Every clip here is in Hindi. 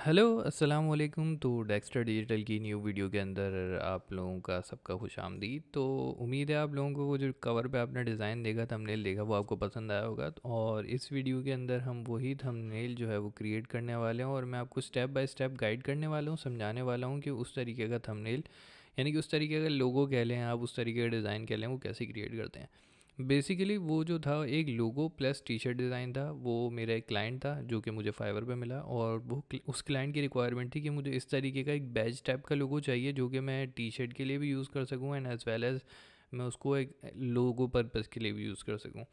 हेलो अस्सलाम वालेकुम। तो डेक्स्टर डिजिटल की न्यू वीडियो के अंदर आप लोगों का सबका खुशामदीद। तो उम्मीद है आप लोगों को वो जो कवर पे आपने डिज़ाइन देखा, थंबनेल देखा, वो आपको पसंद आया होगा। और इस वीडियो के अंदर हम वही थंबनेल जो है वो क्रिएट करने वाले हैं और मैं आपको स्टेप बाय स्टेप गाइड करने वाला हूँ, समझाने वाला हूँ कि उस तरीके का थंबनेल यानी कि उस तरीके का लोगो कह लें आप, उस तरीके का डिज़ाइन कह लें, वो कैसे क्रिएट करते हैं। बेसिकली वो जो था एक लोगो प्लस टी शर्ट डिज़ाइन था। वो मेरा एक क्लाइंट था जो कि मुझे फाइवर पे मिला और उस क्लाइंट की रिक्वायरमेंट थी कि मुझे इस तरीके का एक बैज टाइप का लोगो चाहिए जो कि मैं टी शर्ट के लिए भी यूज़ कर सकूं एंड एज़ वेल एज़ मैं उसको एक लोगो पर्पज़ के लिए भी यूज़ कर सकूं।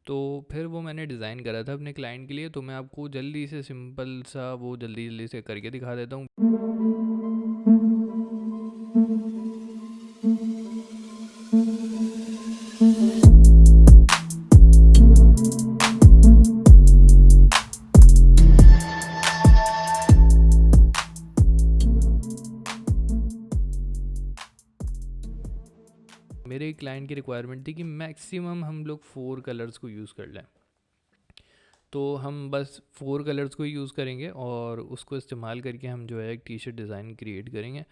तो फिर वो मैंने डिज़ाइन करा था अपने क्लाइंट के लिए। तो मैं आपको जल्दी से सिंपल सा वो जल्दी जल्दी से करके दिखा देता हूँ। मेरे क्लाइंट की रिक्वायरमेंट थी कि मैक्सिमम हम लोग 4 कलर्स को यूज़ कर लें। तो हम बस 4 कलर्स को ही यूज़ करेंगे और उसको इस्तेमाल करके हम जो है एक टी शर्ट डिज़ाइन क्रिएट करेंगे।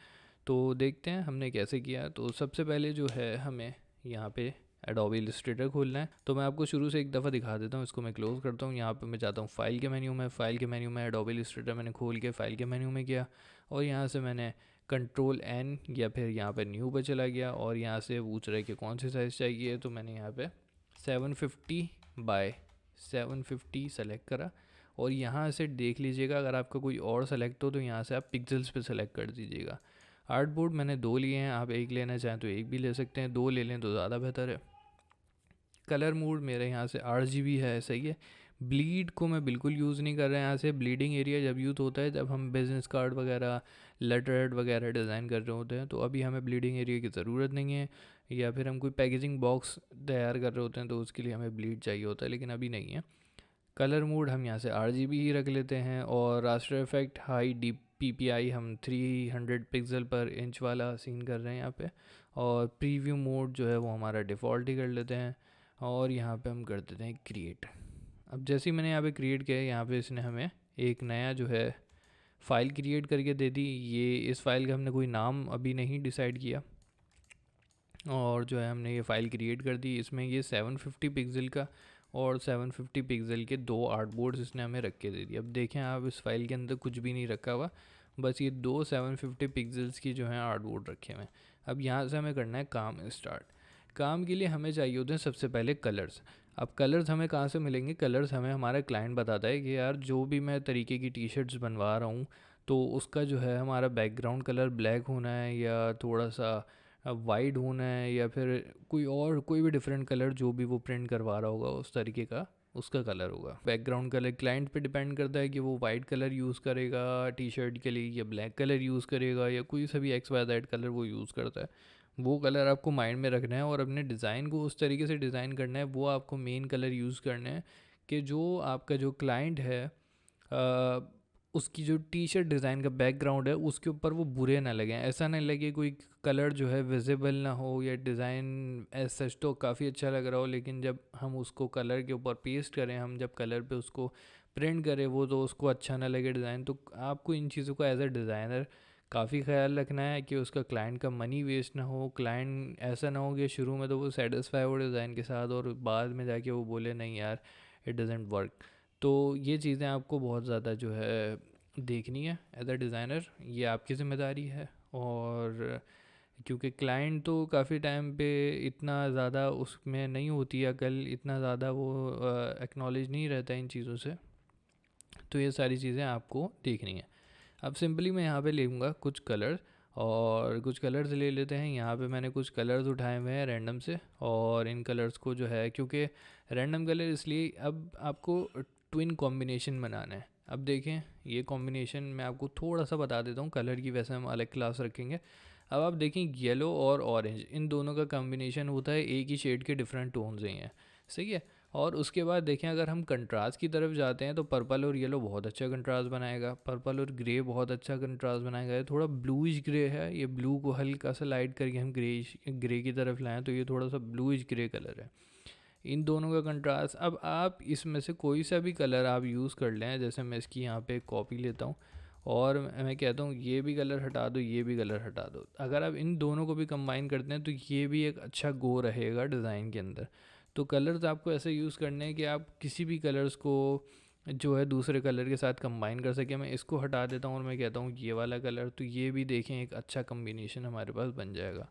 तो देखते हैं हमने कैसे किया। तो सबसे पहले जो है हमें यहाँ पे एडोबी इलस्ट्रेटर खोलना है। तो मैं आपको शुरू से एक दफ़ा दिखा देता हूँ। इसको मैं क्लोज़ करता हूँ। यहाँ पे मैं जाता हूँ फाइल के मेन्यू में। फ़ाइल के मेन्यू में एडोबी इलस्ट्रेटर मैंने खोल के फ़ाइल के मेन्यू में किया और यहाँ से मैंने कंट्रोल एन या फिर यहाँ पे न्यू पे चला गया और यहाँ से पूछ रहा है कि कौन से साइज़ चाहिए। तो मैंने यहाँ पे 750 बाय 750 सेलेक्ट करा और यहाँ से देख लीजिएगा, अगर आपका कोई और सेलेक्ट हो तो यहाँ से आप पिक्सल्स पे सेलेक्ट कर दीजिएगा। आर्टबोर्ड मैंने 2 लिए हैं, आप एक लेना चाहें तो एक भी ले सकते हैं, 2 ले लें तो ज़्यादा बेहतर है। कलर मोड मेरे यहाँ से RGB है, सही है। ब्लीड को मैं बिल्कुल यूज़ नहीं कर रहा यहाँ से। ब्लीडिंग एरिया जब यूज़ होता है जब हम बिज़नेस कार्ड वगैरह, लेटर हेड वगैरह डिज़ाइन कर रहे होते हैं, तो अभी हमें ब्लीडिंग एरिया की ज़रूरत नहीं है। या फिर हम कोई पैकेजिंग बॉक्स तैयार कर रहे होते हैं तो उसके लिए हमें ब्लीड चाहिए होता है, लेकिन अभी नहीं है। कलर मोड हम यहाँ से RGB ही रख लेते हैं और raster effect high D PPI हम 300 पिक्सल पर इंच वाला सीन कर रहे हैं यहाँ पे। और प्रीव्यू मोड जो है वो हमारा डिफ़ॉल्ट ही कर लेते हैं और यहाँ पे हम कर देते हैं क्रिएट। अब जैसे ही मैंने यहाँ पे क्रिएट किया, यहाँ पे इसने हमें एक नया जो है फ़ाइल क्रिएट करके दे दी। ये इस फाइल का हमने कोई नाम अभी नहीं डिसाइड किया और जो है हमने ये फ़ाइल क्रिएट कर दी। इसमें ये 750 पिक्सल का और 750 पिक्सल के 2 आर्टबोर्ड्स इसने हमें रख के दे दिए। अब देखें आप, इस फाइल के अंदर कुछ भी नहीं रखा हुआ, बस ये 2 750 पिक्सल्स की जो है आर्टबोर्ड रखे हुए हैं। अब यहाँ से हमें करना है काम स्टार्ट। काम के लिए हमें चाहिए होते हैं सबसे पहले कलर्स। अब कलर्स हमें कहाँ से मिलेंगे? कलर्स हमें हमारा क्लाइंट बताता है कि यार जो भी मैं तरीके की टी शर्ट्स बनवा रहा हूँ तो उसका जो है हमारा बैकग्राउंड कलर ब्लैक होना है या थोड़ा सा वाइट होना है या फिर कोई भी डिफरेंट कलर जो भी वो प्रिंट करवा रहा होगा उस तरीके का उसका कलर होगा। बैकग्राउंड कलर क्लाइंट पे डिपेंड करता है कि वो वाइट कलर यूज़ करेगा टी शर्ट के लिए या ब्लैक कलर यूज़ करेगा या कोई सा भी XYZ कलर वो यूज़ करता है। वो कलर आपको माइंड में रखना है और अपने डिज़ाइन को उस तरीके से डिज़ाइन करना है। वो आपको मेन कलर यूज़ करना है कि जो आपका जो क्लाइंट है उसकी जो टी शर्ट डिज़ाइन का बैकग्राउंड है उसके ऊपर वो बुरे ना लगें। ऐसा नहीं लगे कोई कलर जो है विजिबल ना हो या डिज़ाइन एज सच तो काफ़ी अच्छा लग रहा हो, लेकिन जब हम उसको कलर के ऊपर पेस्ट करें, हम जब कलर पे उसको प्रिंट करें वो तो उसको अच्छा ना लगे डिज़ाइन। तो आपको इन चीज़ों का एज अ डिज़ाइनर काफ़ी ख्याल रखना है कि उसका क्लाइंट का मनी वेस्ट ना हो। क्लाइंट ऐसा ना हो कि शुरू में तो वो सेटिस्फाई हो डिज़ाइन के साथ और बाद में जाके वो बोले नहीं यार इट डजेंट वर्क। तो ये चीज़ें आपको बहुत ज़्यादा जो है देखनी है एज अ डिज़ाइनर, ये आपकी ज़िम्मेदारी है। और क्योंकि क्लाइंट तो काफ़ी टाइम पे इतना ज़्यादा उसमें नहीं होती अकल, इतना ज़्यादा वो एक्नॉलेज नहीं रहता इन चीज़ों से, तो ये सारी चीज़ें आपको देखनी है। अब सिंपली मैं यहाँ पे लूँगा कुछ कलर्स और कुछ कलर्स ले लेते हैं। यहाँ पे मैंने कुछ कलर्स उठाए हुए हैं रैंडम से और इन कलर्स को जो है, क्योंकि रैंडम कलर इसलिए अब आपको ट्विन कॉम्बिनेशन बनाना है। अब देखें ये कॉम्बिनेशन मैं आपको थोड़ा सा बता देता हूँ, कलर की वैसे हम अलग क्लास रखेंगे। अब आप देखें येलो और ऑरेंज इन दोनों का कॉम्बिनेशन होता है, एक ही शेड के डिफरेंट टोन्स ही हैं, सही है। और उसके बाद देखें अगर हम कंट्रास्ट की तरफ जाते हैं तो पर्पल और येलो बहुत अच्छा कंट्रास्ट बनाएगा, पर्पल और ग्रे बहुत अच्छा कंट्रास्ट बनाएगा। ये थोड़ा ब्लूइश ग्रे है, ये ब्लू को हल्का सा लाइट करके हम ग्रे की तरफ लाएं तो ये थोड़ा सा ब्लूइश ग्रे कलर है। इन दोनों का कंट्रास्ट, अब आप इसमें से कोई सा भी कलर आप यूज़ कर लें। जैसे मैं इसकी यहाँ पे कॉपी लेता हूँ और मैं कहता हूँ ये भी कलर हटा दो, ये भी कलर हटा दो। अगर आप इन दोनों को भी कंबाइन करते हैं तो ये भी एक अच्छा गो रहेगा डिज़ाइन के अंदर। तो कलर्स आपको ऐसे यूज़ करने हैं कि आप किसी भी कलर्स को जो है दूसरे कलर के साथ कंबाइन कर सकें। मैं इसको हटा देता हूँ और मैं कहता हूँ ये वाला कलर, तो ये भी देखें एक अच्छा कम्बिनेशन हमारे पास बन जाएगा।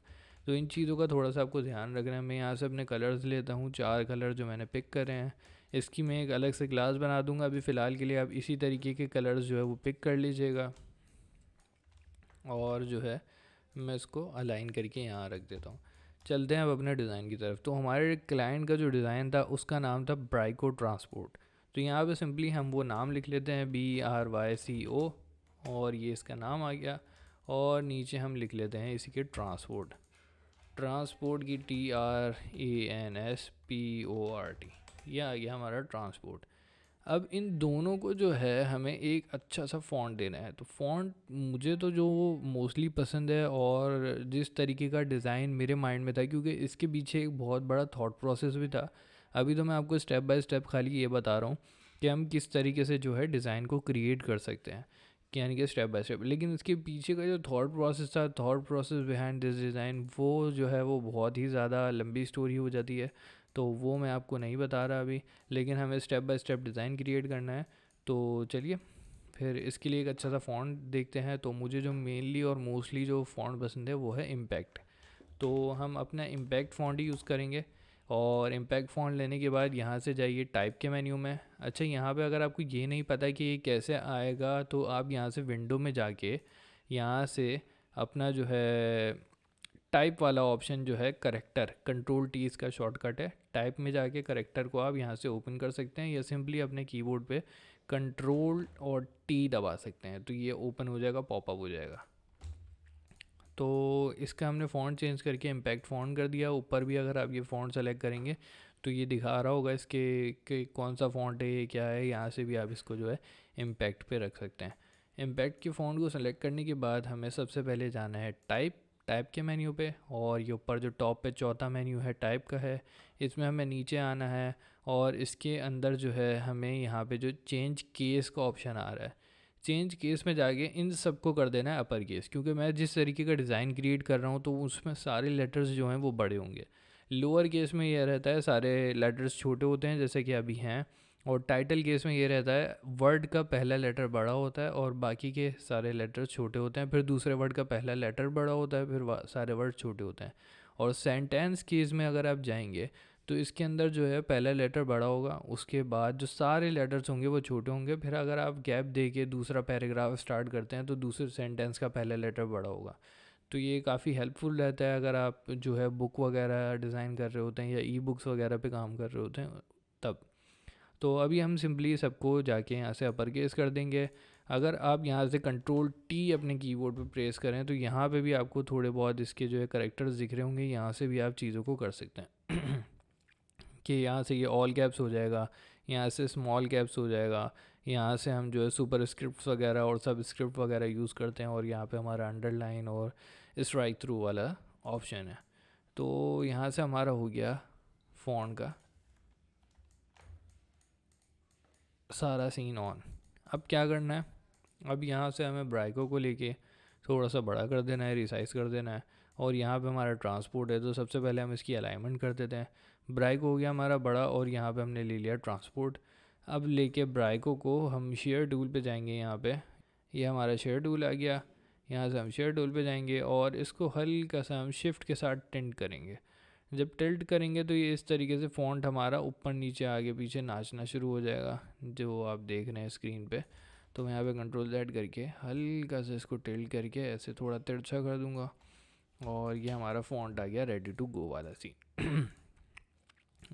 तो इन चीज़ों का थोड़ा सा आपको ध्यान रखना है। मैं यहाँ से अपने कलर्स लेता हूँ, 4 कलर जो मैंने पिक करे हैं। इसकी मैं एक अलग से क्लास बना दूंगा। अभी फ़िलहाल के लिए आप इसी तरीके के कलर्स जो है वो पिक कर लीजिएगा, और जो है मैं इसको अलाइन करके यहाँ रख देता हूँ। चलते हैं अब अपने डिज़ाइन की तरफ। तो हमारे क्लाइंट का जो डिज़ाइन था उसका नाम था ब्राइको ट्रांसपोर्ट। तो यहाँ पे सिंपली हम वो नाम लिख लेते हैं BRYCO, और ये इसका नाम आ गया। और नीचे हम लिख लेते हैं इसी के ट्रांसपोर्ट, ट्रांसपोर्ट की TRANSPORT, यह आ गया हमारा ट्रांसपोर्ट। अब इन दोनों को जो है हमें एक अच्छा सा फ़ॉन्ट देना है। तो फ़ॉन्ट मुझे तो जो मोस्टली पसंद है, और जिस तरीके का डिज़ाइन मेरे माइंड में था, क्योंकि इसके पीछे एक बहुत बड़ा थॉट प्रोसेस भी था। अभी तो मैं आपको स्टेप बाय स्टेप खाली ये बता रहा हूँ कि हम किस तरीके से जो है डिज़ाइन को क्रिएट कर सकते हैं, यानी कि स्टेप बाय स्टेप। लेकिन इसके पीछे का जो थॉट प्रोसेस था, thought process behind this design, वो जो है वो बहुत ही ज़्यादा लंबी स्टोरी हो जाती है। तो वो मैं आपको नहीं बता रहा अभी, लेकिन हमें step by step design create करना है। तो चलिए फिर इसके लिए एक अच्छा सा फ़ॉन्ट देखते हैं। तो मुझे जो मेनली और मोस्टली जो फ़ॉन्ट पसंद है वो है इम्पैक्ट। तो हम अपना इम्पैक्ट फ़ॉन्ट ही यूज़ करेंगे। और इम्पैक्ट फ़ॉन्ट लेने के बाद यहाँ से जाइए टाइप के मेन्यू में। अच्छा, यहाँ पे अगर आपको ये नहीं पता कि ये कैसे आएगा, तो आप यहाँ से विंडो में जाके यहाँ से अपना जो है टाइप वाला ऑप्शन जो है करेक्टर, Ctrl+T इसका शॉर्टकट है। टाइप में जाके करेक्टर को आप यहाँ से ओपन कर सकते हैं, या सिंपली अपने कीबोर्ड पे Ctrl और T दबा सकते हैं, तो ये ओपन हो जाएगा, पॉपअप हो जाएगा। तो इसका हमने फ़ॉन्ट चेंज करके इम्पैक्ट फ़ॉन्ट कर दिया। ऊपर भी अगर आप ये फ़ॉन्ट सेलेक्ट करेंगे तो ये दिखा रहा होगा इसके कि कौन सा फ़ॉन्ट है, ये क्या है। यहाँ से भी आप इसको जो है इम्पैक्ट पे रख सकते हैं। इम्पैक्ट के फ़ॉन्ट को सेलेक्ट करने के बाद हमें सबसे पहले जाना है टाइप के मेन्यू पे, और ये ऊपर जो टॉप पे चौथा मेन्यू है टाइप का है, इसमें हमें नीचे आना है। और इसके अंदर जो है हमें यहाँ पे जो चेंज केस का ऑप्शन आ रहा है, चेंज केस में जाके इन सबको कर देना है अपर केस, क्योंकि मैं जिस तरीके का डिज़ाइन क्रिएट कर रहा हूँ तो उसमें सारे लेटर्स जो हैं वो बड़े होंगे। लोअर केस में ये रहता है सारे लेटर्स छोटे होते हैं, जैसे कि अभी हैं। और टाइटल केस में ये रहता है वर्ड का पहला लेटर बड़ा होता है और बाकी के सारे लेटर्स छोटे होते हैं। फिर दूसरे वर्ड का पहला लेटर बड़ा होता है, फिर सारे वर्ड छोटे होते हैं। और सेंटेंस केस में अगर आप जाएंगे तो इसके अंदर जो है पहला लेटर बड़ा होगा, उसके बाद जो सारे लेटर्स होंगे वो छोटे होंगे। फिर अगर आप गैप दे के दूसरा पैराग्राफ स्टार्ट करते हैं तो दूसरे सेंटेंस का पहला लेटर बड़ा होगा। तो ये काफ़ी हेल्पफुल रहता है अगर आप जो है बुक वगैरह डिज़ाइन कर रहे होते हैं या ई बुक्स वगैरह पे काम कर रहे होते हैं तब। तो अभी हम सिंपली सबको जाके यहाँ से अपर केस कर देंगे। अगर आप यहाँ से Ctrl+T अपने कीबोर्ड पे प्रेस करें तो यहाँ पे भी आपको थोड़े बहुत इसके जो है करेक्टर्स दिख रहे होंगे, यहाँ से भी आप चीज़ों को कर सकते हैं। कि यहाँ से ये ऑल कैप्स हो जाएगा, यहाँ से स्मॉल कैप्स हो जाएगा, यहाँ से हम जो है सुपर स्क्रिप्ट वगैरह और सब स्क्रिप्ट वगैरह यूज़ करते हैं, और यहाँ पे हमारा अंडरलाइन और स्ट्राइक थ्रू वाला ऑप्शन है। तो यहाँ से हमारा हो गया फ़ॉन्ट का सारा सीन ऑन। अब क्या करना है, अब यहाँ से हमें ब्राइको को लेके थोड़ा सा बड़ा कर देना है, रिसाइज़ कर देना है। और यहाँ पे हमारा ट्रांसपोर्ट है, तो सबसे पहले हम इसकी अलाइनमेंट कर देते हैं। ब्राइको हो गया हमारा बड़ा, और यहाँ पे हमने ले लिया ट्रांसपोर्ट। अब लेके ब्राइको को हम शेयर टूल पे जाएंगे। यहाँ पे ये हमारा शेयर टूल आ गया, यहाँ से हम शेयर टूल पे जाएंगे और इसको हल्का सा हम शिफ्ट के साथ टिल्ट करेंगे। जब टिल्ट करेंगे तो ये इस तरीके से फ़ॉन्ट हमारा ऊपर नीचे आगे पीछे नाचना शुरू हो जाएगा, जो आप देख रहे हैं स्क्रीन पे। तो मैं यहाँ पे Ctrl+Z करके हल्का से इसको टिल्ट करके ऐसे थोड़ा तिरछा कर दूंगा, और ये हमारा फ़ॉन्ट आ गया रेडी टू गो वाला सीन।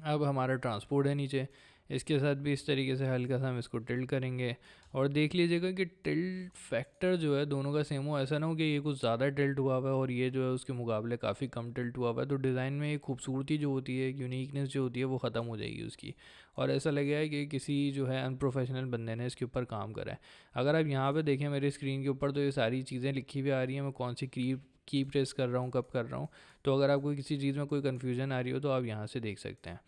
अब हमारा ट्रांसपोर्ट है नीचे, इसके साथ भी इस तरीके से हल्का सा हम इसको टिल्ट करेंगे। और देख लीजिएगा कि टिल्ट फैक्टर जो है दोनों का सेम हो, ऐसा ना हो कि ये कुछ ज़्यादा टिल्ट हुआ हुआ है और ये जो है उसके मुकाबले काफ़ी कम टिल्ट हुआ हुआ है। तो डिज़ाइन में एक खूबसूरती जो होती है, यूनिकनेस जो होती है वो ख़त्म हो जाएगी उसकी, और ऐसा लगेगा कि किसी जो है अनप्रोफेशनल बंदे ने इसके ऊपर काम करा है। अगर आप यहाँ पर देखें मेरे स्क्रीन के ऊपर, तो ये सारी चीज़ें लिखी हुई आ रही हैं, मैं कौन सी की प्रेस कर रहा हूँ, कब कर रहा हूँ। तो अगर आपको किसी चीज़ में कोई कन्फ्यूज़न आ रही हो तो आप यहाँ से देख सकते हैं।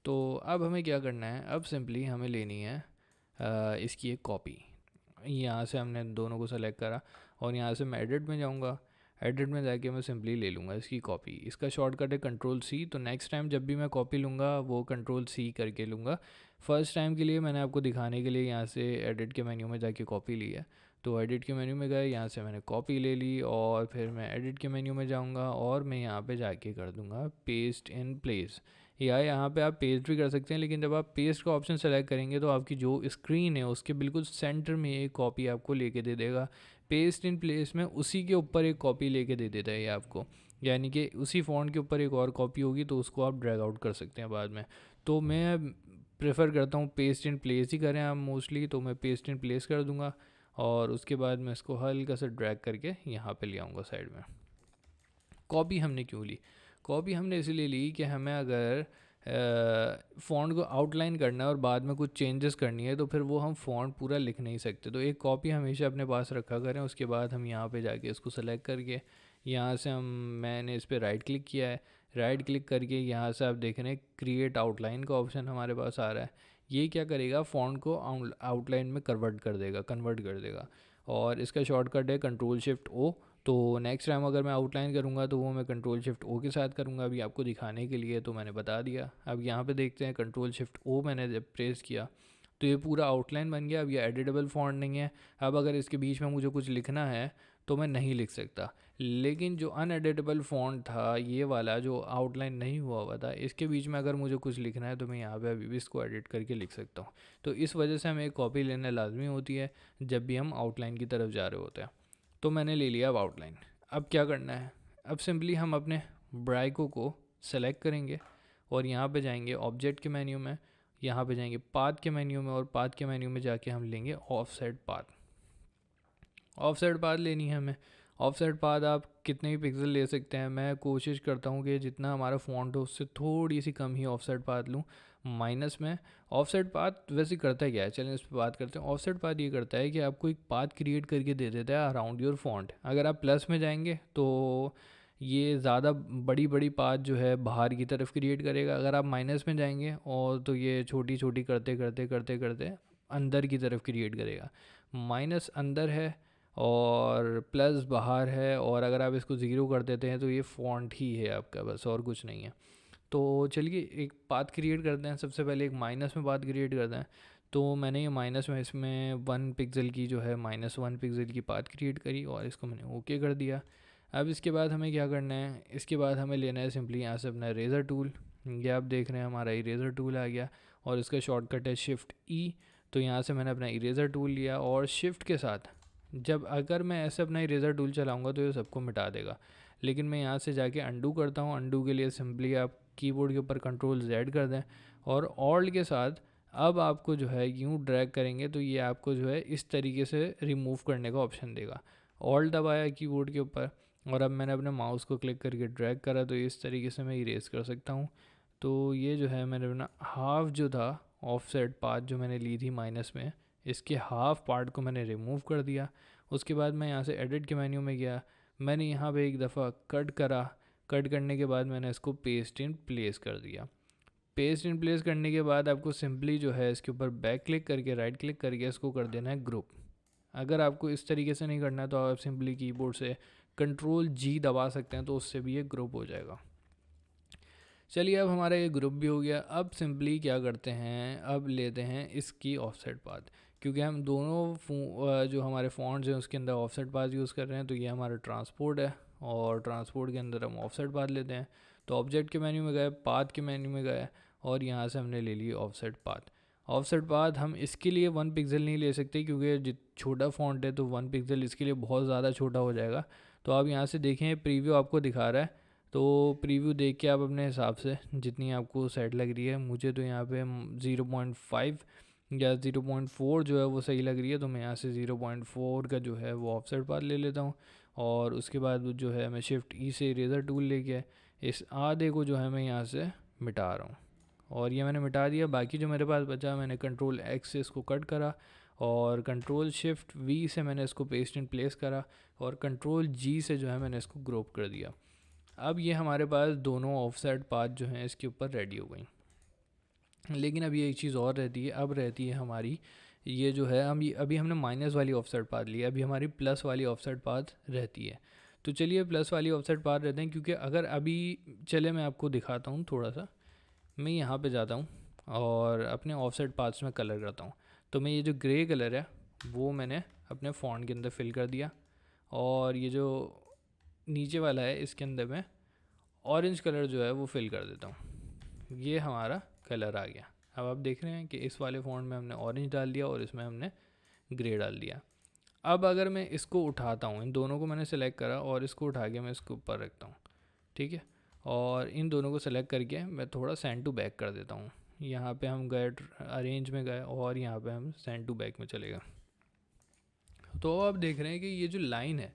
तो अब हमें क्या करना है, अब सिंपली हमें लेनी है इसकी एक कॉपी। यहाँ से हमने दोनों को सेलेक्ट करा और यहाँ से मैं एडिट में जाऊँगा। एडिट में जाके मैं सिंपली ले लूँगा इसकी कॉपी। इसका शॉर्टकट है कंट्रोल सी। तो नेक्स्ट टाइम जब भी मैं कॉपी लूँगा वो कंट्रोल सी करके लूँगा। फर्स्ट टाइम के लिए मैंने आपको दिखाने के लिए यहाँ से एडिट के मेन्यू में जाके कॉपी ली है। तो एडिट के मेन्यू में गए, यहाँ से मैंने कॉपी ले ली और फिर मैं एडिट के मेन्यू में जाऊँगा और मैं यहाँ पे जाके कर दूँगा पेस्ट इन प्लेस। या यहाँ पे आप पेस्ट भी कर सकते हैं, लेकिन जब आप पेस्ट का ऑप्शन सेलेक्ट करेंगे तो आपकी जो स्क्रीन है उसके बिल्कुल सेंटर में एक कॉपी आपको लेके दे देगा। पेस्ट इन प्लेस में उसी के ऊपर एक कॉपी लेके दे देता है ये आपको, यानी कि उसी फ़ॉन्ट के ऊपर एक और कॉपी होगी तो उसको आप ड्रैग आउट कर सकते हैं बाद में। तो मैं प्रेफर करता हूँ पेस्ट इन प्लेस ही करें आप मोस्टली, तो मैं पेस्ट इन प्लेस कर दूँगा और उसके बाद मैं इसको हल्का सा ड्रैग करके यहाँ पे ले आऊँगा साइड में। कॉपी हमने क्यों ली? कॉपी हमने इसलिए ली कि हमें अगर फ़ॉन्ट को आउटलाइन करना है और बाद में कुछ चेंजेस करनी है तो फिर वो हम फ़ॉन्ट पूरा लिख नहीं सकते। तो एक कॉपी हमेशा अपने पास रखा करें। उसके बाद हम यहाँ पे जाके इसको सेलेक्ट करके यहाँ से मैंने इस पर राइट क्लिक किया है। राइट क्लिक करके यहाँ से आप देख रहे हैं क्रिएट आउटलाइन का ऑप्शन हमारे पास आ रहा है। ये क्या करेगा, फ़ॉन्ट को आउटलाइन में कन्वर्ट कर देगा और इसका शॉर्टकट है कंट्रोल शिफ्ट ओ। तो नेक्स्ट टाइम अगर मैं आउटलाइन करूँगा तो वो मैं कंट्रोल शिफ्ट ओ के साथ करूँगा। अभी आपको दिखाने के लिए तो मैंने बता दिया। अब यहाँ पे देखते हैं कंट्रोल शिफ्ट ओ मैंने जब प्रेस किया तो ये पूरा आउटलाइन बन गया। अब ये एडिटेबल फॉन्ट नहीं है। अब अगर इसके बीच में मुझे कुछ लिखना है तो मैं नहीं लिख सकता। लेकिन जो अनएडिटेबल फॉन्ट था ये वाला जो आउटलाइन नहीं हुआ था, इसके बीच में अगर मुझे कुछ लिखना है तो मैं यहाँ पे अभी भी इसको एडिट करके लिख सकता हूँ। तो इस वजह से हमें एक कॉपी लेना लाजमी होती है जब भी हम आउटलाइन की तरफ जा रहे होते हैं। तो मैंने ले लिया अब आउटलाइन। अब क्या करना है, अब सिंपली हम अपने ब्राइको को सेलेक्ट करेंगे और यहाँ पे जाएंगे ऑब्जेक्ट के मेन्यू में, यहाँ पे जाएंगे पाथ के मेन्यू में और पाथ के मेन्यू में जाके हम लेंगे ऑफसेट पाथ। ऑफसेट पाथ लेनी है हमें। ऑफसेट पाथ आप कितने भी पिक्सल ले सकते हैं। मैं कोशिश करता हूँ कि जितना हमारा फ़ॉन्ट हो उससे थोड़ी सी कम ही ऑफसेट पाथ लूँ माइनस में। ऑफसेट पाथ वैसे करता है क्या है, चलें इस पर बात करते हैं। ऑफसेट पाथ ये करता है कि आपको एक पाथ क्रिएट करके दे देता है अराउंड योर फॉन्ट। अगर आप प्लस में जाएंगे तो ये ज़्यादा बड़ी बड़ी पाथ जो है बाहर की तरफ क्रिएट करेगा। अगर आप माइनस में जाएंगे और तो ये छोटी छोटी करते करते करते करते अंदर की तरफ क्रिएट करेगा। माइनस अंदर है और प्लस बाहर है, और अगर आप इसको ज़ीरो कर देते हैं तो ये फ़ॉन्ट ही है आपका, बस और कुछ नहीं है। तो चलिए एक पाथ क्रिएट करते हैं। सबसे पहले एक माइनस में पाथ क्रिएट करते हैं। तो मैंने ये माइनस में इसमें 1 पिक्सल की जो है -1 पिक्सल की पाथ क्रिएट करी और इसको मैंने ओके कर दिया। अब इसके बाद हमें क्या करना है, इसके बाद हमें लेना है सिंपली यहाँ से अपना इरेज़र टूल। ये आप देख रहे हैं हमारा इरेज़र टूल आ गया और इसका शॉर्टकट है शिफ्ट ई। तो यहाँ से मैंने अपना इरेज़र टूल लिया और शिफ्ट के साथ जब अगर मैं ऐसे अपना इरेज़र टूल चलाऊँगा तो ये सबको मिटा देगा। लेकिन मैं यहाँ से जाके अंडू करता हूँ। अंडू के लिए सिंपली आप कीबोर्ड के ऊपर कंट्रोल Z कर दें और ऑल्ट के साथ अब आपको जो है यूँ ड्रैग करेंगे तो ये आपको जो है इस तरीके से रिमूव करने का ऑप्शन देगा। ऑल्ट दबाया कीबोर्ड के ऊपर और अब मैंने अपने माउस को क्लिक करके ड्रैग करा तो इस तरीके से मैं इरेज कर सकता हूँ। तो ये जो है मैंने अपना हाफ जो था ऑफसेट पाथ जो मैंने ली थी माइनस में, इसके हाफ पार्ट को मैंने रिमूव कर दिया। उसके बाद मैं यहाँ से एडिट के मेन्यू में गया, मैंने यहाँ पे एक दफ़ा कट करा। कट करने के बाद मैंने इसको पेस्ट इन प्लेस कर दिया। पेस्ट इन प्लेस करने के बाद आपको सिंपली जो है इसके ऊपर बैक क्लिक करके राइट क्लिक करके इसको कर देना है ग्रुप। अगर आपको इस तरीके से नहीं करना तो आप सिंपली कीबोर्ड से कंट्रोल G दबा सकते हैं तो उससे भी ये ग्रुप हो जाएगा। चलिए अब हमारा ये ग्रुप भी हो गया। अब सिंपली क्या करते हैं, अब लेते हैं इसकी ऑफसेट पाथ, क्योंकि हम दोनों जो हमारे फॉन्ट्स हैं उसके अंदर ऑफसेट पाथ यूज़ कर रहे हैं। तो ये हमारा ट्रांसपोर्ट है और ट्रांसपोर्ट के अंदर हम ऑफसेट पाथ लेते हैं। तो ऑब्जेक्ट के मेन्यू में गए, पाथ के मेन्यू में गए और यहाँ से हमने ले ली ऑफसेट पाथ। ऑफसेट पाथ हम इसके लिए 1 पिक्सल नहीं ले सकते क्योंकि छोटा फॉन्ट है तो 1 पिक्सल इसके लिए बहुत ज़्यादा छोटा हो जाएगा। तो आप यहाँ से देखें प्रीव्यू आपको दिखा रहा है, तो प्रीव्यू देख के आप अपने हिसाब से जितनी आपको सेट लग रही है, मुझे तो यहाँ पे 0.5 या 0.4 जो है वो सही लग रही है। तो मैं यहाँ से 0.4 का जो है वो ऑफसेट पाथ ले लेता हूँ और उसके बाद जो है मैं शिफ्ट ई से इरेज़र टूल लेके इस आधे को जो है मैं यहाँ से मिटा रहा हूँ और ये मैंने मिटा दिया। बाकी जो मेरे पास बचा मैंने कंट्रोल X से इसको कट करा और कंट्रोल शिफ्ट V से मैंने इसको पेस्ट इन प्लेस करा और कंट्रोल G से जो है मैंने इसको ग्रुप कर दिया। अब ये हमारे पास दोनों ऑफसेट पाथ जो हैं इसके ऊपर रेडी हो गई। लेकिन अब ये एक चीज़ और रहती है, अब रहती है हमारी ये जो है हम अभी हमने माइनस वाली ऑफसेट पाथ ली है, अभी हमारी प्लस वाली ऑफसेट पाथ रहती है। तो चलिए प्लस वाली ऑफसेट पाथ रहते हैं, क्योंकि अगर अभी चले मैं आपको दिखाता हूँ थोड़ा सा। मैं यहाँ पे जाता हूँ और अपने ऑफसेट पाथ्स में कलर करता हूँ। तो मैं ये जो ग्रे कलर है वो मैंने अपने फ़ॉन्ट के अंदर फिल कर दिया, और ये जो नीचे वाला है इसके अंदर मैं ऑरेंज कलर जो है वो फिल कर देता हूँ। ये हमारा कलर आ गया। अब आप देख रहे हैं कि इस वाले फ़ॉन्ट में हमने ऑरेंज डाल दिया और इसमें हमने ग्रे डाल दिया। अब अगर मैं इसको उठाता हूँ, इन दोनों को मैंने सेलेक्ट करा और इसको उठा के मैं इसके ऊपर रखता हूँ, ठीक है। और इन दोनों को सेलेक्ट करके मैं थोड़ा सेंड टू बैक कर देता हूँ। यहाँ पे हम गए अरेंज में गए और यहाँ पे हम सेंड टू बैक में चले गए। तो आप देख रहे हैं कि ये जो लाइन है,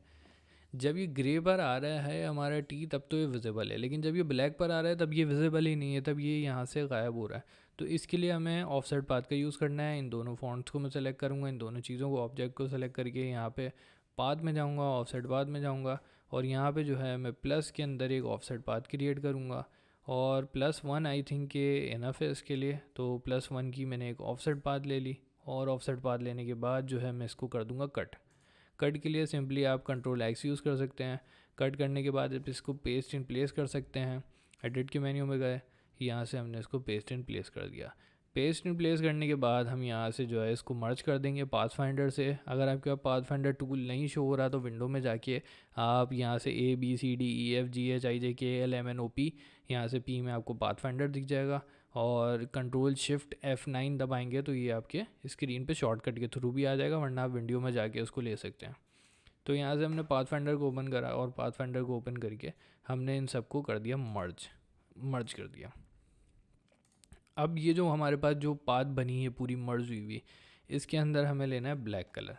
जब ये ग्रे पर आ रहा है हमारा टी तब तो ये विजिबल है, लेकिन जब ये ब्लैक पर आ रहा है तब ये विजिबल ही नहीं है, तब ये यहाँ से गायब हो रहा है। तो इसके लिए हमें ऑफसेट पाथ का यूज़ करना है। इन दोनों फॉन्ट्स को मैं सेलेक्ट करूँगा, इन दोनों चीज़ों को, ऑब्जेक्ट को सेलेक्ट करके यहाँ पे पाथ में जाऊँगा, ऑफसेट पाथ में जाऊँगा, और यहाँ पे जो है मैं प्लस के अंदर एक ऑफसेट पाथ क्रिएट करूँगा। और +1 आई थिंक के इनफ है इसके लिए, तो +1 की मैंने एक ऑफसेट पाथ ले ली, और ऑफसेट पाथ लेने के बाद जो है मैं इसको कर दूँगा कट। कट के लिए सिंपली आप Ctrl+X यूज़ कर सकते हैं। कट करने के बाद इसको पेस्ट इन प्लेस कर सकते हैं। एडिट के मेन्यू में गए, यहाँ से हमने इसको पेस्ट इन प्लेस कर दिया। पेस्ट इन प्लेस करने के बाद हम यहाँ से जो है इसको मर्ज कर देंगे पाथ फाइंडर से। अगर आपके पास पाथ फाइंडर टूल नहीं शो हो रहा तो विंडो में जाके आप यहाँ से ABCDEFGHIJKLMNOP, यहाँ से P में आपको पाथ फाइंडर दिख जाएगा, और Ctrl+Shift+F9 दबाएंगे तो ये आपके स्क्रीन पे शॉर्टकट के थ्रू भी आ जाएगा, वरना आप विंडो में जाके उसको ले सकते हैं। तो यहाँ से हमने पाथ फाइंडर को ओपन करा, और पाथ फाइंडर को ओपन करके हमने इन सबको कर दिया मर्ज कर दिया। अब ये जो हमारे पास जो पाथ बनी है पूरी मर्ज हुई हुई, इसके अंदर हमें लेना है ब्लैक कलर।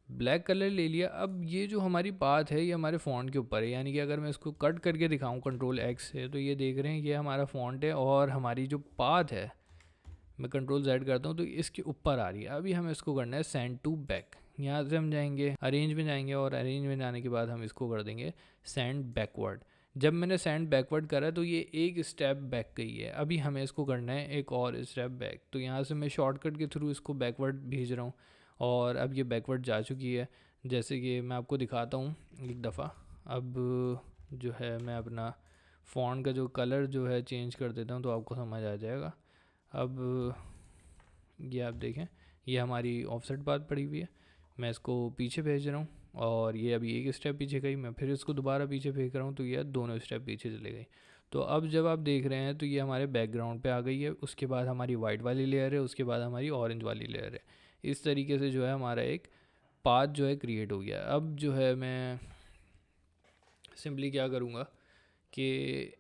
ब्लैक कलर ले लिया। अब ये जो हमारी पाथ है ये हमारे फ़ॉन्ट के ऊपर है, यानी कि अगर मैं इसको कट करके दिखाऊं Ctrl+X से, तो ये देख रहे हैं ये हमारा फ़ॉन्ट है, और हमारी जो पाथ है मैं Ctrl+Z करता हूँ तो इसके ऊपर आ रही है। अभी हमें इसको करना है सेंड टू बैक। यहाँ से हम जाएंगे अरेंज में जाएंगे, और अरेंज में जाने के बाद हम इसको कर देंगे सेंड बैकवर्ड। जब मैंने सेंड बैकवर्ड करा तो ये एक स्टेप बैक गई है, अभी हमें इसको करना है एक और स्टेप बैक। तो यहाँ से मैं शॉर्टकट के थ्रू इसको बैकवर्ड भेज रहा हूँ, और अब ये बैकवर्ड जा चुकी है। जैसे कि मैं आपको दिखाता हूँ एक दफ़ा। अब जो है मैं अपना फ़ॉन्ट का जो कलर जो है चेंज कर देता हूँ तो आपको समझ आ जाएगा। अब ये आप देखें, ये हमारी ऑफसेट पाथ पड़ी हुई है, मैं इसको पीछे भेज रहा हूँ, और ये अभी एक स्टेप पीछे गई, मैं फिर इसको दोबारा पीछे भेज रहा हूँ तो ये दोनों स्टेप पीछे चले गई। तो अब जब आप देख रहे हैं तो ये हमारे बैकग्राउंड पे आ गई है, उसके बाद हमारी वाइट वाली लेयर है, उसके बाद हमारी ऑरेंज वाली लेयर है। इस तरीके से जो है हमारा एक पाथ जो है क्रिएट हो गया। अब जो है मैं सिंपली क्या करूँगा कि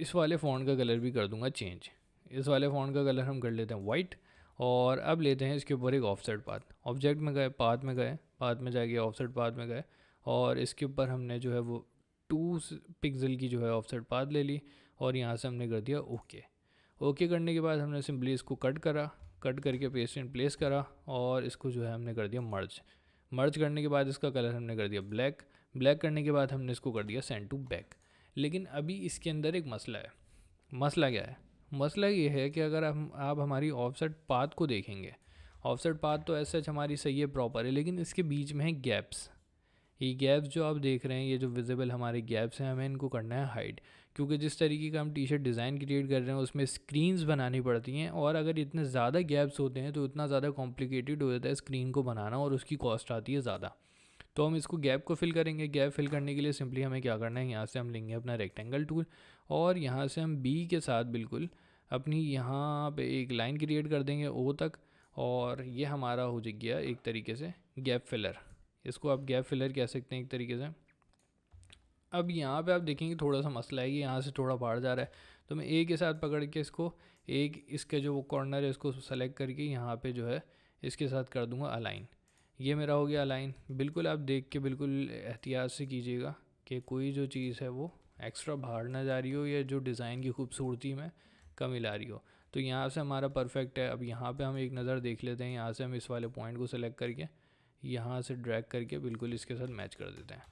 इस वाले फ़ॉन्ट का कलर भी कर दूँगा चेंज। इस वाले फ़ॉन्ट का कलर हम कर लेते हैं वाइट, और अब लेते हैं इसके ऊपर एक ऑफसेट पाथ। ऑब्जेक्ट में गए, पाथ में जाके ऑफसेट पाथ में गए, और इसके ऊपर हमने जो है वो 2 पिक्सल की जो है ऑफसेट पाथ ले ली, और यहाँ से हमने कर दिया ओके करने के बाद हमने सिंपली इसको कट करके पेस्ट इन प्लेस करा, और इसको जो है हमने कर दिया मर्ज करने के बाद इसका कलर हमने कर दिया ब्लैक करने के बाद हमने इसको कर दिया सेंड टू बैक। लेकिन अभी इसके अंदर एक मसला है। मसला क्या है? मसला ये है कि अगर आप हमारी ऑफसेट पाथ को देखेंगे, ऑफसेट पाथ तो ऐसे हमारी सही है, प्रॉपर है, लेकिन इसके बीच में है गैप्स। ये गैप्स जो आप देख रहे हैं, ये जो विजिबल हमारे गैप्स हैं, हमें इनको करना है हाइड, क्योंकि जिस तरीके का हम टी शर्ट डिज़ाइन क्रिएट कर रहे हैं उसमें स्क्रीन्स बनानी पड़ती हैं, और अगर इतने ज़्यादा गैप्स होते हैं तो इतना ज़्यादा कॉम्प्लिकेटेड हो जाता है स्क्रीन को बनाना, और उसकी कॉस्ट आती है ज़्यादा। तो हम इसको गैप को फिल करेंगे। गैप फिल करने के लिए सिंपली हमें क्या करना है, यहाँ से हम लेंगे अपना रेक्टेंगल टूल, और यहाँ से हम बी के साथ बिल्कुल अपनी यहाँ पे एक लाइन क्रिएट कर देंगे ओ तक, और ये हमारा हो गया एक तरीके से गैप फिलर। इसको आप गैप फिलर कह सकते हैं एक तरीके से। अब यहाँ पे आप देखेंगे थोड़ा सा मसला है कि यहाँ से थोड़ा बाहर जा रहा है, तो मैं ए के साथ पकड़ के इसको एक इसके जो वो कॉर्नर है इसको सेलेक्ट करके यहाँ पे जो है इसके साथ कर दूँगा अलाइन। ये मेरा हो गया अलाइन। बिल्कुल आप देख के बिल्कुल एहतियात से कीजिएगा कि कोई जो चीज़ है वो एक्स्ट्रा बाहर ना जा रही हो, या जो डिज़ाइन की खूबसूरती में कमी ला रही हो। तो यहाँ से हमारा परफेक्ट है। अब यहाँ पे हम एक नज़र देख लेते हैं। यहाँ से हम इस वाले पॉइंट को सेलेक्ट करके यहाँ से ड्रैग करके बिल्कुल इसके साथ मैच कर देते हैं।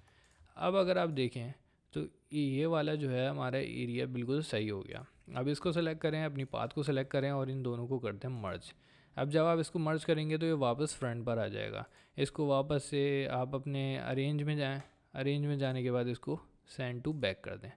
अब अगर आप देखें तो ये वाला जो है हमारा एरिया बिल्कुल सही हो गया। अब इसको सेलेक्ट करें, अपनी पाथ को सेलेक्ट करें, और इन दोनों को करते हैं मर्ज। अब जब आप इसको मर्ज करेंगे तो ये वापस फ्रंट पर आ जाएगा। इसको वापस से आप अपने अरेंज में जाएं, अरेंज में जाने के बाद इसको सेंड टू बैक कर दें।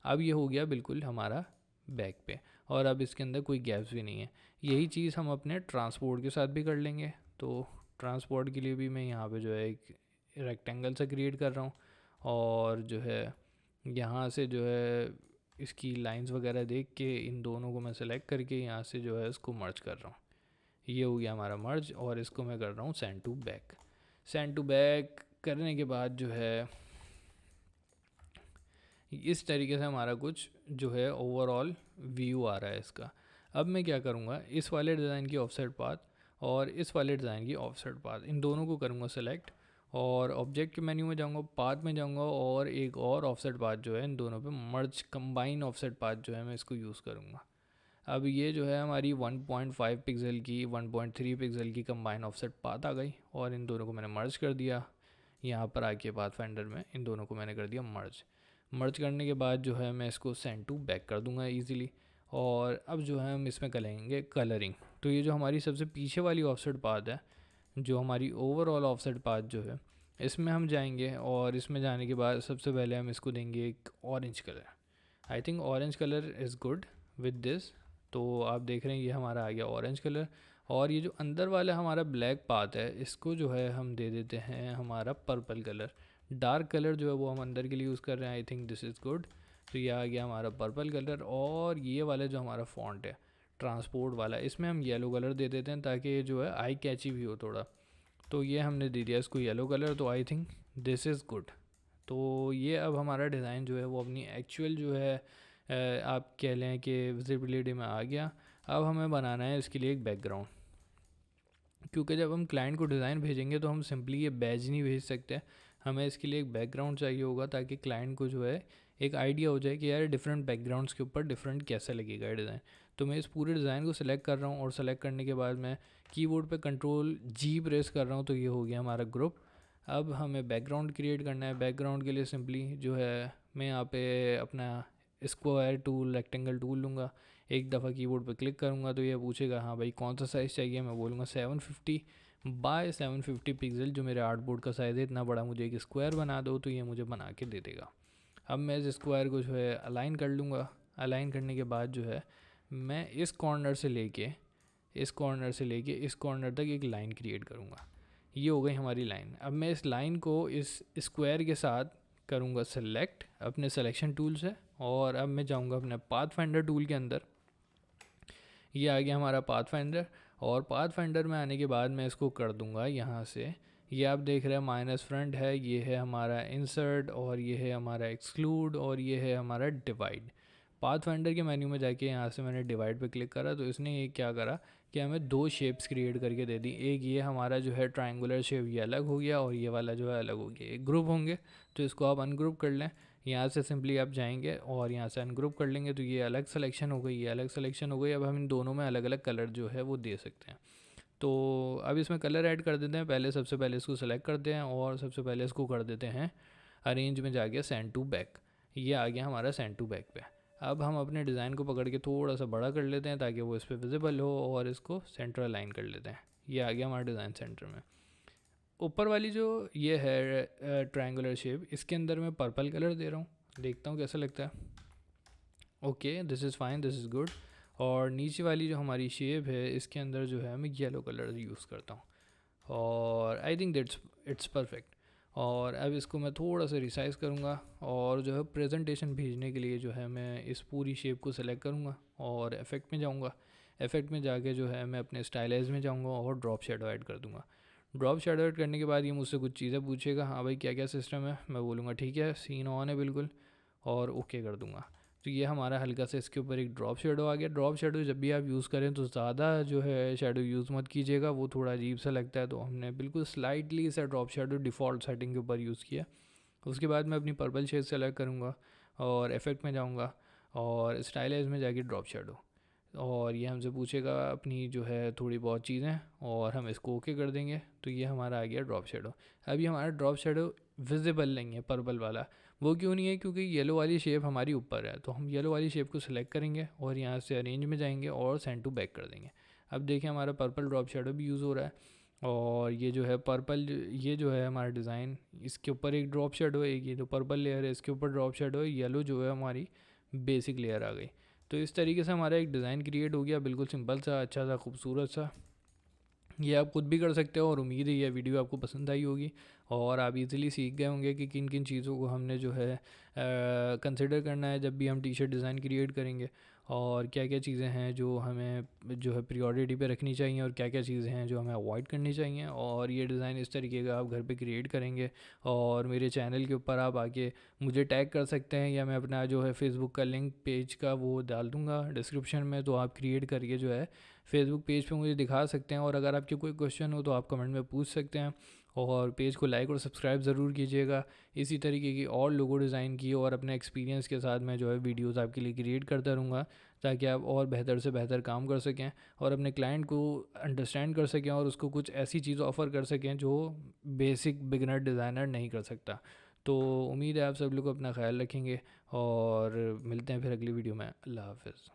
अब ये हो गया बिल्कुल हमारा बैक पे, और अब इसके अंदर कोई गैप्स भी नहीं है। यही चीज़ हम अपने ट्रांसपोर्ट के साथ भी कर लेंगे। तो ट्रांसपोर्ट के लिए भी मैं यहाँ पे जो है एक रेक्टेंगल सा क्रिएट कर रहा हूँ, और जो है यहाँ से जो है इसकी लाइंस वगैरह देख के इन दोनों को मैं सेलेक्ट करके यहाँ से जो है इसको मर्ज कर रहा हूँ। ये हो गया हमारा मर्ज, और इसको मैं कर रहा हूँ send to back. Send to back करने के बाद जो है इस तरीके से हमारा कुछ जो है ओवरऑल व्यू आ रहा है इसका। अब मैं क्या करूँगा, इस वाले डिज़ाइन की ऑफसेट पाथ और इस वाले डिज़ाइन की ऑफसेट पाथ, इन दोनों को करूँगा सेलेक्ट, और ऑब्जेक्ट के मेन्यू में जाऊँगा, पाथ में जाऊँगा, और एक और ऑफसेट पाथ जो है इन दोनों पे मर्ज कंबाइन ऑफसेट पाथ जो है मैं इसको यूज़ करूँगा। अब ये जो है हमारी 1.5 पिक्सल की 1.3 पिक्सल की कंबाइन ऑफसेट पाथ आ गई, और इन दोनों को मैंने मर्ज कर दिया। यहाँ पर आके पाथफाइंडर में इन दोनों को मैंने कर दिया मर्ज। मर्ज करने के बाद जो है मैं इसको सेंड टू बैक कर दूंगा इजीली। और अब जो है हम इसमें करेंगे कलरिंग। तो ये जो हमारी सबसे पीछे वाली ऑफसेट पाथ है, जो हमारी ओवरऑल ऑफसेट पाथ जो है, इसमें हम जाएंगे, और इसमें जाने के बाद सबसे पहले हम इसको देंगे एक orange colour. I think orange colour is good with this. तो आप देख रहे हैं ये हमारा आ गया ऑरेंज कलर। और ये जो अंदर वाला हमारा ब्लैक पाथ है, इसको जो है हम दे देते हैं हमारा पर्पल कलर। डार्क कलर जो है वो हम अंदर के लिए यूज़ कर रहे हैं। I think this is good. तो ये आ गया हमारा पर्पल कलर। और ये वाला जो हमारा फॉन्ट है ट्रांसपोर्ट वाला, इसमें हम येलो कलर दे देते हैं ताकि ये जो है आई कैची भी हो थोड़ा। तो ये हमने दे दिया इसको येलो कलर। तो I think this is good. तो ये अब हमारा डिज़ाइन जो है वो अपनी एक्चुअल जो है आप कह लें कि विजिबिलिटी में आ गया। अब हमें बनाना है इसके लिए एक बैकग्राउंड, क्योंकि जब हम क्लाइंट को डिज़ाइन भेजेंगे तो हम सिंपली ये बैज नहीं भेज सकते। हमें इसके लिए एक बैकग्राउंड चाहिए होगा ताकि क्लाइंट को जो है एक आइडिया हो जाए कि यार डिफरेंट बैकग्राउंड्स के ऊपर डिफरेंट कैसा लगेगा ये डिज़ाइन। तो मैं इस पूरे डिज़ाइन को सिलेक्ट कर रहा हूँ, और सेलेक्ट करने के बाद मैं कीबोर्ड पे कंट्रोल जी प्रेस कर रहा हूँ। तो ये हो गया हमारा ग्रुप। अब हमें बैकग्राउंड क्रिएट करना है। बैकग्राउंड के लिए सिंपली जो है मैं यहाँ पे अपना स्क्वायर टूल, रेक्टेंगल टूल लूँगा। एक दफ़ा कीबोर्ड पर क्लिक करूँगा तो ये पूछेगा हाँ भाई कौन सा साइज़ चाहिए। मैं बोलूँगा 750 बाय 750 पिक्सल, जो मेरे आर्टबोर्ड का साइज़ है इतना बड़ा मुझे एक स्क्वायर बना दो। तो ये मुझे बना के दे देगा। अब मैं इस स्क्वायर को जो है अलाइन कर लूँगा। अलाइन करने के बाद जो है मैं इस कॉर्नर से लेके इस कॉर्नर तक एक लाइन क्रिएट करूँगा। ये हो गई हमारी लाइन। अब मैं इस लाइन को इस स्क्वायर के साथ करूँगा सेलेक्ट अपने सिलेक्शन टूल से, और अब मैं जाऊँगा अपने पाथ फाइंडर टूल के अंदर। ये आ गया हमारा पाथ फाइंडर, और पाथ फाइंडर में आने के बाद मैं इसको कर दूँगा यहाँ से। ये आप देख रहे हैं माइनस फ्रंट है, ये है हमारा इंसर्ट, और ये है हमारा एक्सक्लूड, और ये है हमारा डिवाइड। पाथ फाइंडर के मेन्यू में जाके यहाँ से मैंने डिवाइड पे क्लिक करा तो इसने ये क्या करा कि हमें दो शेप्स क्रिएट करके दे दी। एक ये हमारा जो है ट्रायंगुलर शेप ये अलग हो गया, और ये वाला जो है अलग हो गया। एक ग्रुप होंगे तो इसको आप अनग्रुप कर लें। यहाँ से सिंपली आप जाएंगे और यहाँ से अनग्रुप कर लेंगे तो ये अलग सिलेक्शन हो गई, ये अलग सिलेक्शन हो गई। अब हम इन दोनों में अलग अलग कलर जो है वो दे सकते हैं। तो अब इसमें कलर ऐड कर देते हैं। पहले सबसे पहले इसको सेलेक्ट करते हैं, और सबसे पहले इसको कर देते हैं अरेंज में जाके सेंड टू बैक। ये आ गया हमारा सेंड टू बैक पे। अब हम अपने डिज़ाइन को पकड़ के थोड़ा सा बड़ा कर लेते हैं ताकि वो इस पर विजिबल हो, और इसको सेंटर अलाइन कर लेते हैं। ये आ गया हमारा डिज़ाइन सेंटर में। ऊपर वाली जो ये है ट्रायंगुलर शेप, इसके अंदर मैं पर्पल कलर दे रहा हूँ, देखता हूँ कैसा लगता है। Okay, this is fine, this is good. और नीचे वाली जो हमारी शेप है इसके अंदर जो है मैं येलो कलर यूज़ करता हूँ, और I think that's it's perfect. और अब इसको मैं थोड़ा सा रिसाइज़ करूँगा, और जो है प्रेजेंटेशन भेजने के लिए जो है मैं इस पूरी शेप को सेलेक्ट करूँगा और इफ़ेक्ट में जाऊँगा। इफ़ेक्ट में जाके जो है मैं अपने स्टाइलाइज में जाऊँगा और ड्रॉप शेडो ऐड कर दूँगा। ड्रॉप शेडो ऐड करने के बाद ये मुझसे कुछ चीज़ें पूछेगा, हाँ भाई क्या क्या सिस्टम है। मैं बोलूँगा ठीक है, सीन ऑन है बिल्कुल, और ओके कर दूँगा। तो ये हमारा हल्का सा इसके ऊपर एक ड्रॉप शेडो आ गया। ड्रॉप शेडो जब भी आप यूज़ करें तो ज़्यादा जो है शेडो यूज़ मत कीजिएगा, वो थोड़ा अजीब सा लगता है। तो हमने बिल्कुल स्लाइटली सा ड्रॉप शेडो डिफ़ॉल्ट सेटिंग के ऊपर यूज़ किया। उसके बाद मैं अपनी पर्पल शेड सेलेक्ट करूँगा और इफ़ेक्ट में जाऊँगा और स्टाइलाइज में जाके ड्रॉप शेडो, और ये हमसे पूछेगा अपनी जो है थोड़ी बहुत चीज़ें, और हम इसको ओके कर देंगे। तो ये हमारा आ गया ड्रॉप शेडो। अभी हमारा ड्रॉप शेडो विजिबल नहीं है पर्पल वाला। वो क्यों नहीं है? क्योंकि येलो वाली शेप हमारी ऊपर है। तो हम येलो वाली शेप को सिलेक्ट करेंगे और यहाँ से अरेंज में जाएंगे और सेंड टू बैक कर देंगे। अब देखिए हमारा पर्पल ड्रॉप शेडो भी यूज़ हो रहा है, और ये जो है पर्पल, ये जो है हमारा डिज़ाइन, इसके ऊपर एक ड्रॉप शेडो है, ये जो पर्पल लेयर है इसके ऊपर ड्रॉप शेडो है, येलो जो है हमारी बेसिक लेयर आ गई। तो इस तरीके से हमारा एक डिज़ाइन क्रिएट हो गया, बिल्कुल सिंपल सा, अच्छा सा, खूबसूरत सा। ये आप खुद भी कर सकते हो, और उम्मीद है ये वीडियो आपको पसंद आई होगी और आप इजीली सीख गए होंगे कि किन किन चीज़ों को हमने जो है कंसिडर करना है जब भी हम टी शर्ट डिज़ाइन क्रिएट करेंगे, और क्या क्या चीज़ें हैं जो हमें जो है प्रायोरिटी पे रखनी चाहिए, और क्या क्या चीज़ें हैं जो हमें अवॉइड करनी चाहिए। और ये डिज़ाइन इस तरीके का आप घर पे क्रिएट करेंगे, और मेरे चैनल के ऊपर आप आके मुझे टैग कर सकते हैं, या मैं अपना जो है फेसबुक का लिंक पेज का वो डाल दूँगा डिस्क्रिप्शन में, तो आप क्रिएट करके जो है फेसबुक पेज पे मुझे दिखा सकते हैं। और अगर आपके कोई क्वेश्चन हो तो आप कमेंट में पूछ सकते हैं, और पेज को लाइक और सब्सक्राइब ज़रूर कीजिएगा। इसी तरीके की और लोगो डिज़ाइन की और अपने एक्सपीरियंस के साथ मैं जो है वीडियोस आपके लिए क्रिएट करता रहूँगा, ताकि आप और बेहतर से बेहतर काम कर सकें, और अपने क्लाइंट को अंडरस्टैंड कर सकें, और उसको कुछ ऐसी चीज़ ऑफ़र कर सकें जो बेसिक बिगनर डिज़ाइनर नहीं कर सकता। तो उम्मीद है आप सब लोग अपना ख्याल रखेंगे, और मिलते हैं फिर अगली वीडियो में। अल्लाह हाफ़िज़।